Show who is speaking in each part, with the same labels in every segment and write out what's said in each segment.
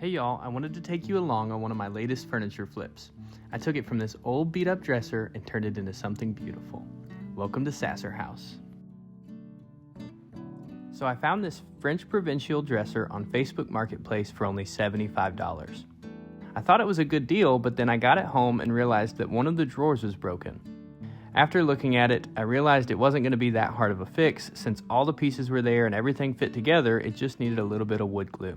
Speaker 1: Hey y'all, I wanted to take you along on one of my latest furniture flips. I took it from this old beat up dresser and turned it into something beautiful. Welcome to Sasser House. So I found this French Provincial dresser on Facebook Marketplace for only $75. I thought it was a good deal, but then I got it home and realized that one of the drawers was broken. After looking at it, I realized it wasn't going to be that hard of a fix since all the pieces were there and everything fit together, it just needed a little bit of wood glue.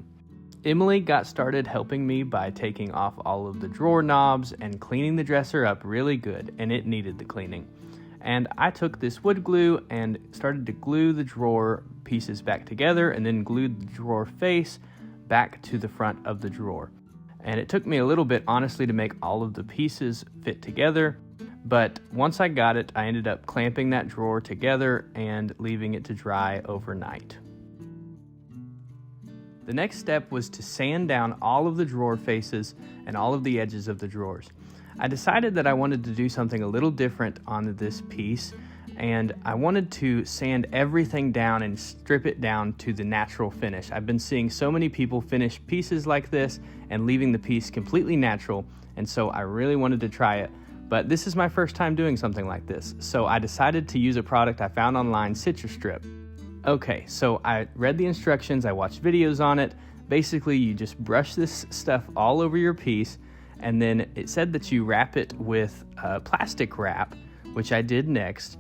Speaker 1: Emily got started helping me by taking off all of the drawer knobs and cleaning the dresser up really good, and it needed the cleaning. And I took this wood glue and started to glue the drawer pieces back together and then glued the drawer face back to the front of the drawer. And it took me a little bit, honestly, to make all of the pieces fit together, but once I got it, I ended up clamping that drawer together and leaving it to dry overnight. The next step was to sand down all of the drawer faces and all of the edges of the drawers. I decided that I wanted to do something a little different on this piece, and I wanted to sand everything down and strip it down to the natural finish. I've been seeing so many people finish pieces like this and leaving the piece completely natural, and so I really wanted to try it. But this is my first time doing something like this, so I decided to use a product I found online, Citri. Okay, so I read the instructions, I watched videos on it. Basically, you just brush this stuff all over your piece, and then it said that you wrap it with plastic wrap, which I did next.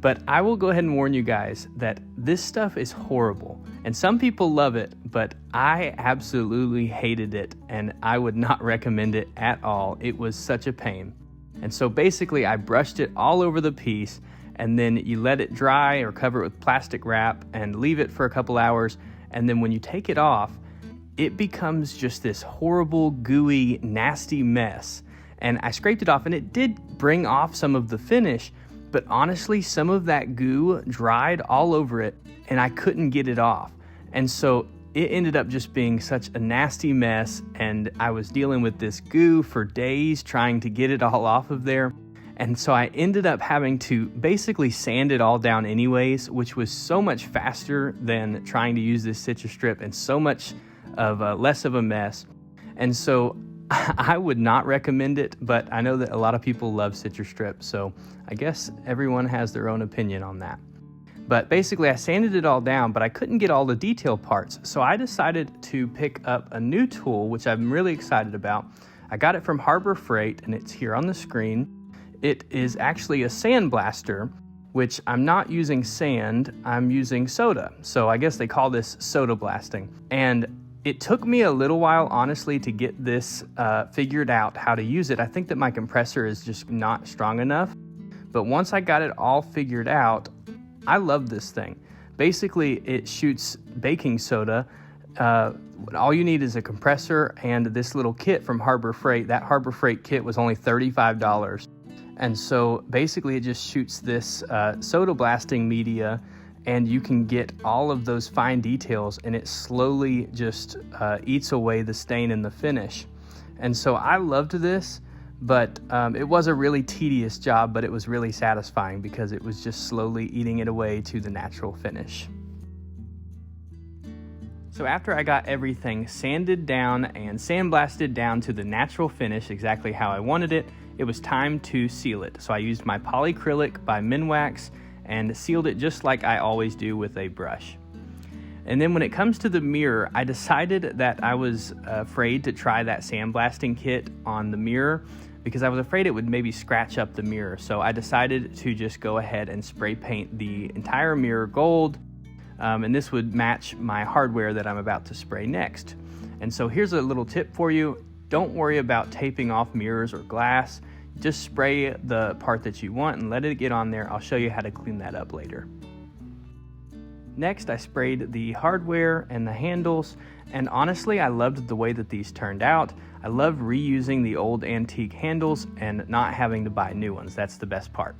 Speaker 1: But I will go ahead and warn you guys that this stuff is horrible, and some people love it, but I absolutely hated it, and I would not recommend it at all. It was such a pain. And so basically, I brushed it all over the piece, and then you let it dry or cover it with plastic wrap and leave it for a couple hours. And then when you take it off, it becomes just this horrible, gooey, nasty mess. And I scraped it off and it did bring off some of the finish, but honestly, some of that goo dried all over it and I couldn't get it off. And so it ended up just being such a nasty mess, and I was dealing with this goo for days trying to get it all off of there. And so I ended up having to basically sand it all down anyways, which was so much faster than trying to use this Citri and so much of less of a mess. And so I would not recommend it, but I know that a lot of people love Citri, so I guess everyone has their own opinion on that. But basically I sanded it all down, but I couldn't get all the detail parts. So I decided to pick up a new tool, which I'm really excited about. I got it from Harbor Freight and it's here on the screen. It is actually a sand blaster, which I'm not using sand, I'm using soda. So I guess they call this soda blasting. And it took me a little while, honestly, to get this figured out how to use it. I think that my compressor is just not strong enough. But once I got it all figured out, I love this thing. Basically, it shoots baking soda. All you need is a compressor and this little kit from Harbor Freight. That Harbor Freight kit was only $35. And so basically it just shoots this soda blasting media, and you can get all of those fine details, and it slowly just eats away the stain in the finish. And so I loved this, but it was a really tedious job, but it was really satisfying because it was just slowly eating it away to the natural finish. So after I got everything sanded down and sandblasted down to the natural finish, exactly how I wanted it, it was time to seal it. So I used my polyacrylic by Minwax and sealed it just like I always do with a brush. And then when it comes to the mirror, I decided that I was afraid to try that sandblasting kit on the mirror because I was afraid it would maybe scratch up the mirror. So I decided to just go ahead and spray paint the entire mirror gold. And this would match my hardware that I'm about to spray next. And so here's a little tip for you. Don't worry about taping off mirrors or glass. Just spray the part that you want and let it get on there. I'll show you how to clean that up later. Next, I sprayed the hardware and the handles, and honestly, I loved the way that these turned out. I love reusing the old antique handles and not having to buy new ones. That's the best part.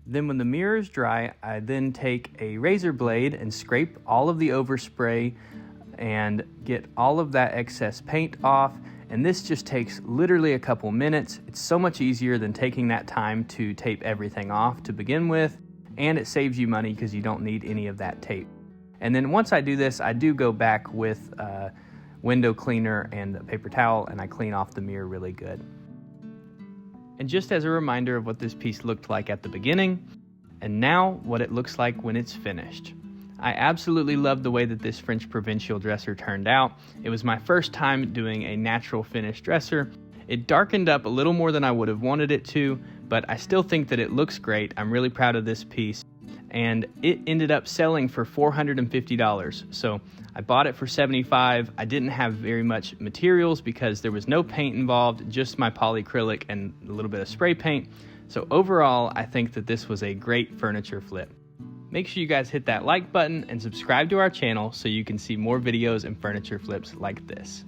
Speaker 1: Then when the mirror is dry, I then take a razor blade and scrape all of the overspray and get all of that excess paint off. And this just takes literally a couple minutes. It's so much easier than taking that time to tape everything off to begin with. And it saves you money because you don't need any of that tape. And then once I do this, I do go back with window cleaner and a paper towel, and I clean off the mirror really good. And just as a reminder of what this piece looked like at the beginning, and now what it looks like when it's finished. I absolutely love the way that this French Provincial dresser turned out. It was my first time doing a natural finish dresser. It darkened up a little more than I would have wanted it to, but I still think that it looks great. I'm really proud of this piece. And it ended up selling for $450. So I bought it for $75. I didn't have very much materials because there was no paint involved, just my polyacrylic and a little bit of spray paint. So overall, I think that this was a great furniture flip. Make sure you guys hit that like button and subscribe to our channel so you can see more videos and furniture flips like this.